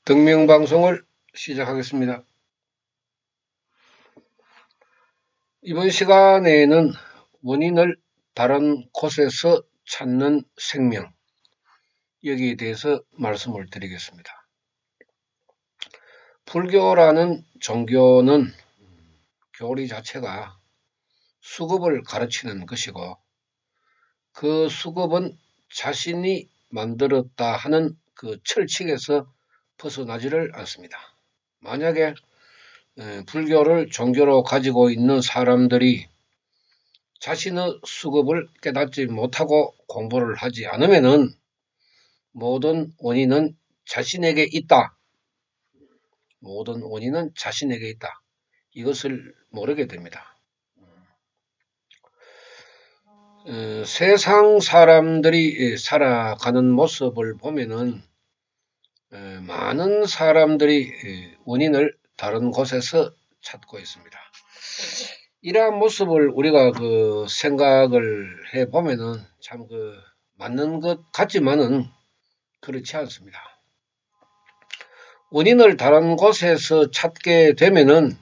등명방송을 시작하겠습니다. 이번 시간에는 원인을 다른 곳에서 찾는 생명, 여기에 대해서 말씀을 드리겠습니다. 불교라는 종교는 교리 자체가 수급을 가르치는 것이고, 그 수급은 자신이 만들었다 하는 그 철칙에서 벗어나지를 않습니다. 만약에 불교를 종교로 가지고 있는 사람들이 자신의 수급을 깨닫지 못하고 공부를 하지 않으면은 모든 원인은 자신에게 있다. 모든 원인은 자신에게 있다. 이것을 모르게 됩니다. 세상 사람들이 살아가는 모습을 보면은 많은 사람들이 원인을 다른 곳에서 찾고 있습니다. 이러한 모습을 우리가 생각을 해보면은 참 맞는 것 같지만은 그렇지 않습니다. 원인을 다른 곳에서 찾게 되면은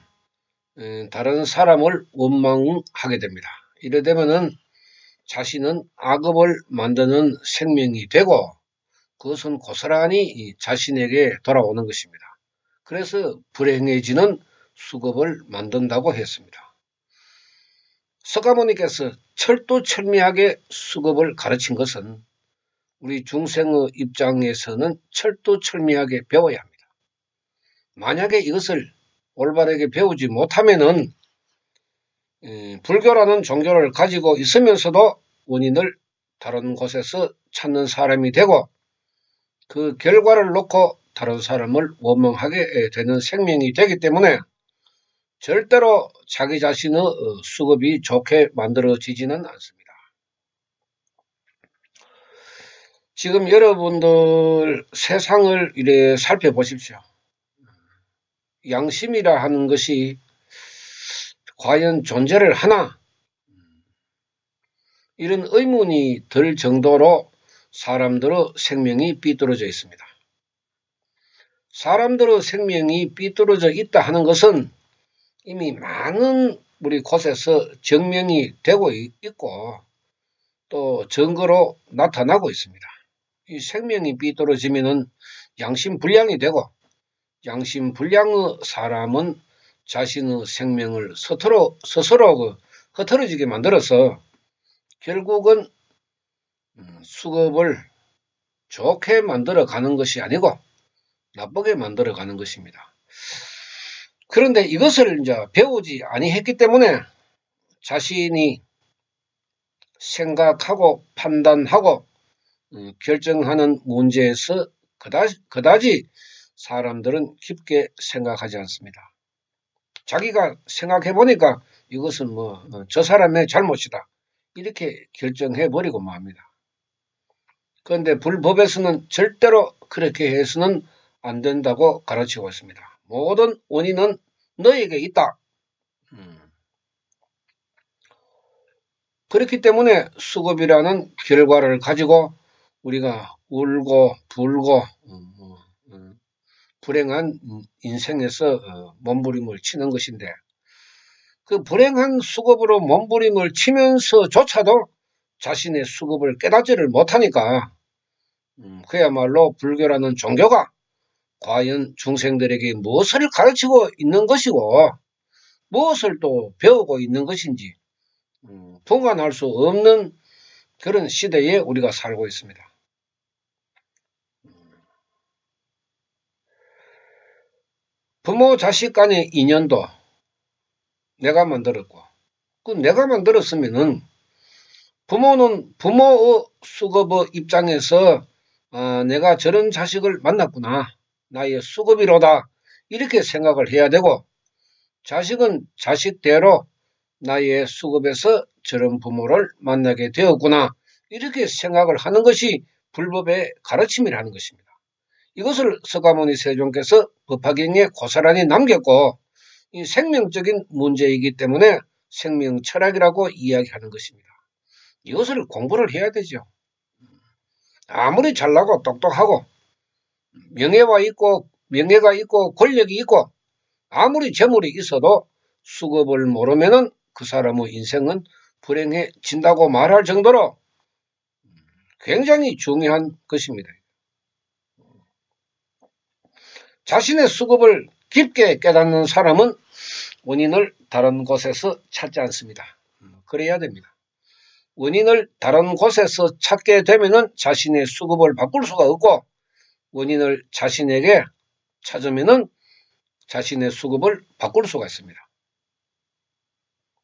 다른 사람을 원망하게 됩니다. 이래 되면은 자신은 악업을 만드는 생명이 되고 그것은 고스란히 자신에게 돌아오는 것입니다. 그래서 불행해지는 수급을 만든다고 했습니다. 석가모니께서 철두철미하게 수급을 가르친 것은 우리 중생의 입장에서는 철두철미하게 배워야 합니다. 만약에 이것을 올바르게 배우지 못하면은 불교라는 종교를 가지고 있으면서도 원인을 다른 곳에서 찾는 사람이 되고 그 결과를 놓고 다른 사람을 원망하게 되는 생명이 되기 때문에 절대로 자기 자신의 수급이 좋게 만들어지지는 않습니다. 지금 여러분들 세상을 이래 살펴보십시오. 양심이라 하는 것이 과연 존재를 하나? 이런 의문이 들 정도로 사람들의 생명이 삐뚤어져 있습니다. 사람들의 생명이 삐뚤어져 있다 하는 것은 이미 많은 우리 곳에서 증명이 되고 있고 또 증거로 나타나고 있습니다. 이 생명이 삐뚤어지면은 양심불량이 되고 양심불량의 사람은 자신의 생명을 스스로 흐트러지게 만들어서 결국은 수급을 좋게 만들어 가는 것이 아니고 나쁘게 만들어 가는 것입니다. 그런데 이것을 이제 배우지 아니했기 때문에 자신이 생각하고 판단하고 결정하는 문제에서 그다지 사람들은 깊게 생각하지 않습니다. 자기가 생각해 보니까 이것은 저 사람의 잘못이다. 이렇게 결정해 버리고 맙니다. 그런데 불법에서는 절대로 그렇게 해서는 안 된다고 가르치고 있습니다. 모든 원인은 너에게 있다. 그렇기 때문에 수급이라는 결과를 가지고 우리가 울고 불고 불행한 인생에서 몸부림을 치는 것인데 그 불행한 수급으로 몸부림을 치면서조차도 자신의 수급을 깨닫지를 못하니까 그야말로 불교라는 종교가 과연 중생들에게 무엇을 가르치고 있는 것이고 무엇을 또 배우고 있는 것인지 분간할 수 없는 그런 시대에 우리가 살고 있습니다. 부모 자식 간의 인연도 내가 만들었고 그 내가 만들었으면은 부모는 부모의 수급의 입장에서 내가 저런 자식을 만났구나. 나의 수급이로다. 이렇게 생각을 해야 되고 자식은 자식대로 나의 수급에서 저런 부모를 만나게 되었구나. 이렇게 생각을 하는 것이 불법의 가르침이라는 것입니다. 이것을 석가모니 세존께서 법화경에 고스란히 남겼고 이 생명적인 문제이기 때문에 생명 철학이라고 이야기하는 것입니다. 이것을 공부를 해야 되죠. 아무리 잘나고 똑똑하고 명예와 있고 명예가 있고 권력이 있고 아무리 재물이 있어도 수급을 모르면은 그 사람의 인생은 불행해진다고 말할 정도로 굉장히 중요한 것입니다. 자신의 수급을 깊게 깨닫는 사람은 원인을 다른 곳에서 찾지 않습니다. 그래야 됩니다. 원인을 다른 곳에서 찾게 되면은 자신의 수급을 바꿀 수가 없고, 원인을 자신에게 찾으면은 자신의 수급을 바꿀 수가 있습니다.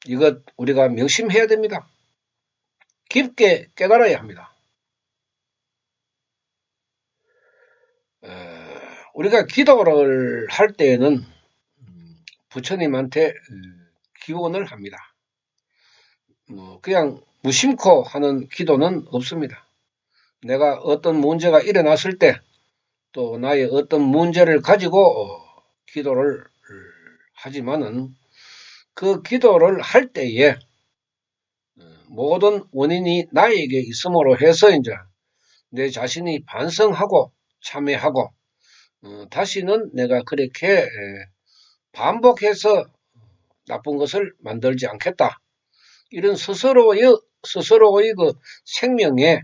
이것 우리가 명심해야 됩니다. 깊게 깨달아야 합니다. 우리가 기도를 할 때에는 부처님한테 기원을 합니다. 그냥 무심코 하는 기도는 없습니다. 내가 어떤 문제가 일어났을 때, 또 나의 어떤 문제를 가지고 기도를 하지만은 그 기도를 할 때에 모든 원인이 나에게 있음으로 해서 이제 내 자신이 반성하고 참회하고 다시는 내가 그렇게 반복해서 나쁜 것을 만들지 않겠다. 이런 스스로의 그 생명에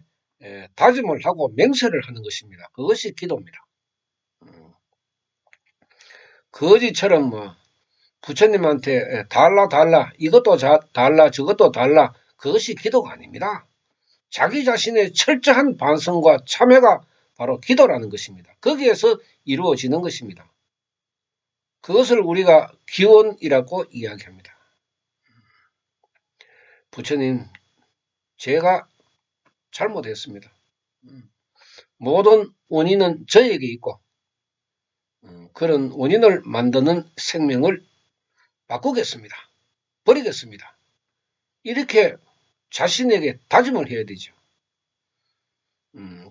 다짐을 하고 맹세를 하는 것입니다. 그것이 기도입니다. 거지처럼 부처님한테 달라 이것도 달라 저것도 달라 그것이 기도가 아닙니다. 자기 자신의 철저한 반성과 참회가 바로 기도라는 것입니다. 거기에서 이루어지는 것입니다. 그것을 우리가 기원이라고 이야기합니다. 부처님, 제가 잘못했습니다. 모든 원인은 저에게 있고 그런 원인을 만드는 생명을 바꾸겠습니다. 버리겠습니다. 이렇게 자신에게 다짐을 해야 되죠.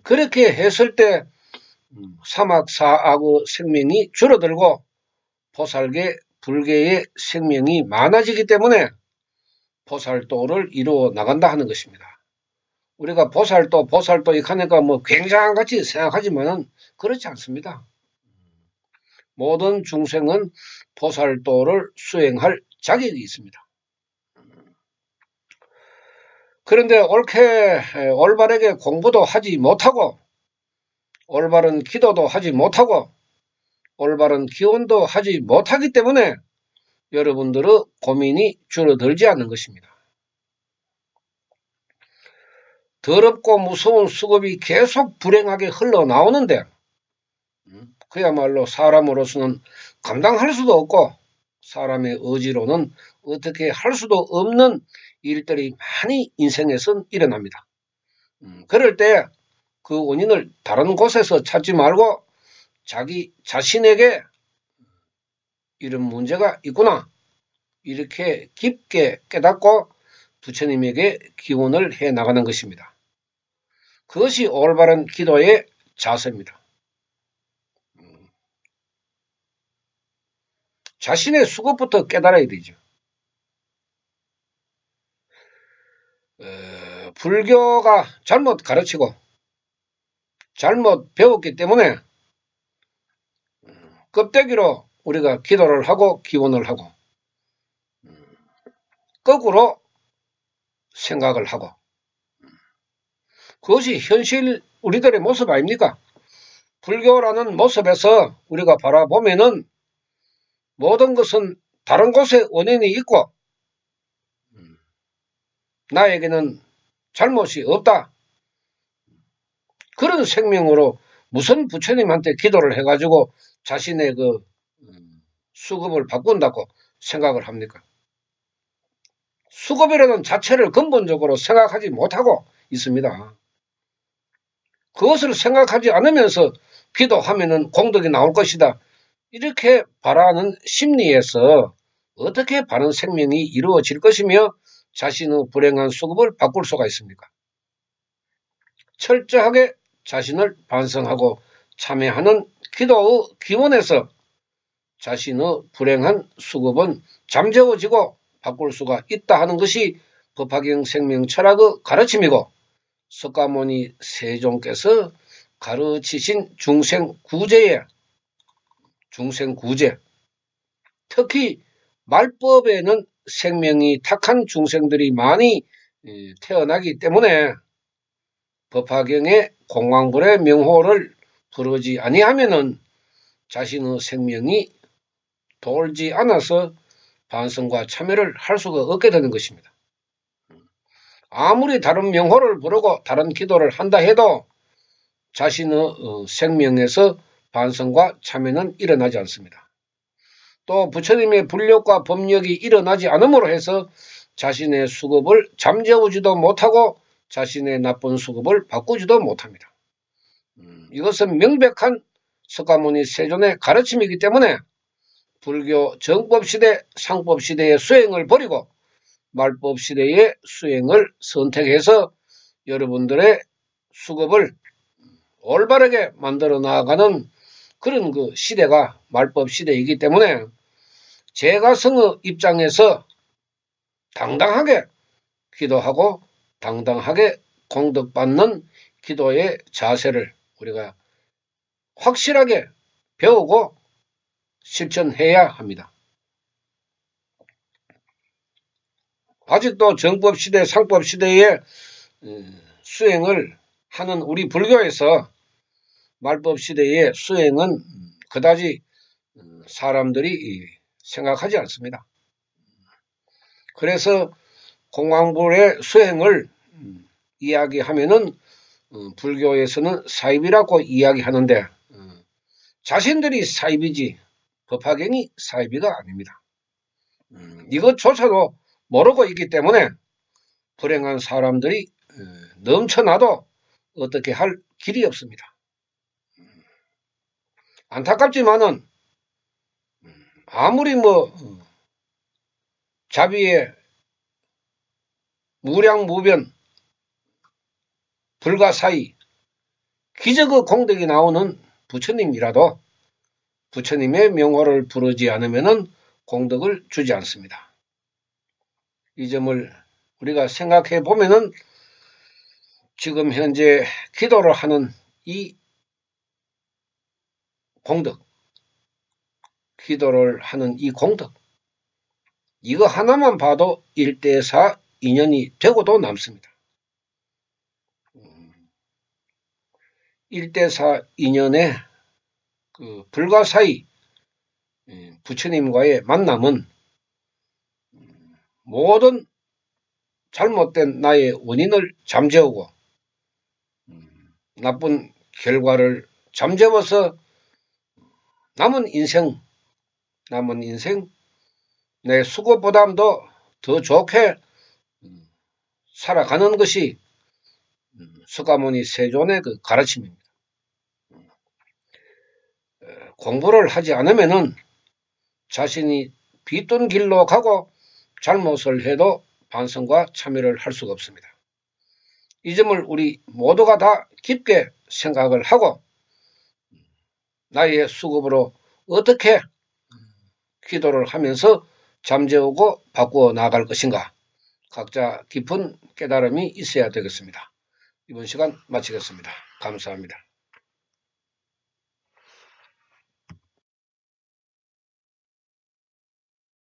그렇게 했을 때 사막사악의 생명이 줄어들고 보살계, 불계의 생명이 많아지기 때문에 보살도를 이루어 나간다 하는 것입니다. 우리가 보살도 하니까 굉장한 같이 생각하지만은 그렇지 않습니다. 모든 중생은 보살도를 수행할 자격이 있습니다. 그런데 올바르게 공부도 하지 못하고 올바른 기도도 하지 못하고 올바른 기원도 하지 못하기 때문에 여러분들의 고민이 줄어들지 않는 것입니다. 더럽고 무서운 수급이 계속 불행하게 흘러나오는데 그야말로 사람으로서는 감당할 수도 없고 사람의 의지로는 어떻게 할 수도 없는 일들이 많이 인생에선 일어납니다. 그럴 때 그 원인을 다른 곳에서 찾지 말고 자기 자신에게 이런 문제가 있구나 이렇게 깊게 깨닫고 부처님에게 기원을 해 나가는 것입니다. 그것이 올바른 기도의 자세입니다. 자신의 수급부터 깨달아야 되죠. 불교가 잘못 가르치고 잘못 배웠기 때문에 껍데기로 우리가 기도를 하고 기원을 하고 거꾸로 생각을 하고 그것이 현실 우리들의 모습 아닙니까? 불교라는 모습에서 우리가 바라보면은 모든 것은 다른 곳에 원인이 있고 나에게는 잘못이 없다. 그런 생명으로 무슨 부처님한테 기도를 해가지고 자신의 그 수급을 바꾼다고 생각을 합니까? 수급이라는 자체를 근본적으로 생각하지 못하고 있습니다. 그것을 생각하지 않으면서 기도하면은 공덕이 나올 것이다. 이렇게 바라는 심리에서 어떻게 바른 생명이 이루어질 것이며 자신의 불행한 수급을 바꿀 수가 있습니까? 철저하게 자신을 반성하고 참회하는 기도의 기원에서 자신의 불행한 수급은 잠재워지고 바꿀 수가 있다 하는 것이 법화경 생명 철학의 가르침이고 석가모니 세종께서 가르치신 중생 구제의 중생구제, 특히 말법에는 생명이 탁한 중생들이 많이 태어나기 때문에 법화경에 공황불의 명호를 부르지 아니하면은 자신의 생명이 돌지 않아서 반성과 참여를 할 수가 없게 되는 것입니다. 아무리 다른 명호를 부르고 다른 기도를 한다 해도 자신의 생명에서 반성과 참여는 일어나지 않습니다. 또 부처님의 불력과 법력이 일어나지 않음으로 해서 자신의 수급을 잠재우지도 못하고 자신의 나쁜 수급을 바꾸지도 못합니다. 이것은 명백한 석가모니 세존의 가르침이기 때문에 불교 정법시대, 상법시대의 수행을 버리고 말법시대의 수행을 선택해서 여러분들의 수급을 올바르게 만들어 나가는 그런 그 시대가 말법시대이기 때문에 제가성의 입장에서 당당하게 기도하고 당당하게 공덕받는 기도의 자세를 우리가 확실하게 배우고 실천해야 합니다. 아직도 정법시대, 상법시대의 수행을 하는 우리 불교에서 말법시대의 수행은 그다지 사람들이 생각하지 않습니다. 그래서 공황불의 수행을 이야기하면은 불교에서는 사입이라고 이야기하는데 자신들이 사입이지 법화경이 사입이가 아닙니다. 이것조차도 모르고 있기 때문에 불행한 사람들이 넘쳐나도 어떻게 할 길이 없습니다. 안타깝지만은 아무리 자비에 무량무변 불가사의 기적의 공덕이 나오는 부처님이라도 부처님의 명호를 부르지 않으면 공덕을 주지 않습니다. 이 점을 우리가 생각해 보면은 지금 현재 기도를 하는 이 공덕, 기도를 하는 이 공덕, 이거 하나만 봐도 1대4 인연이 되고도 남습니다. 1대4 인연의 그 불가사의 부처님과의 만남은 모든 잘못된 나의 원인을 잠재우고 나쁜 결과를 잠재워서 남은 인생 내 수고보담도 더 좋게 살아가는 것이 석가모니 세존의 그 가르침입니다. 공부를 하지 않으면은 자신이 비뜬 길로 가고 잘못을 해도 반성과 참여를 할 수가 없습니다. 이 점을 우리 모두가 다 깊게 생각을 하고 나의 수급으로 어떻게 기도를 하면서 잠재우고 바꾸어 나갈 것인가 각자 깊은 깨달음이 있어야 되겠습니다. 이번 시간 마치겠습니다. 감사합니다.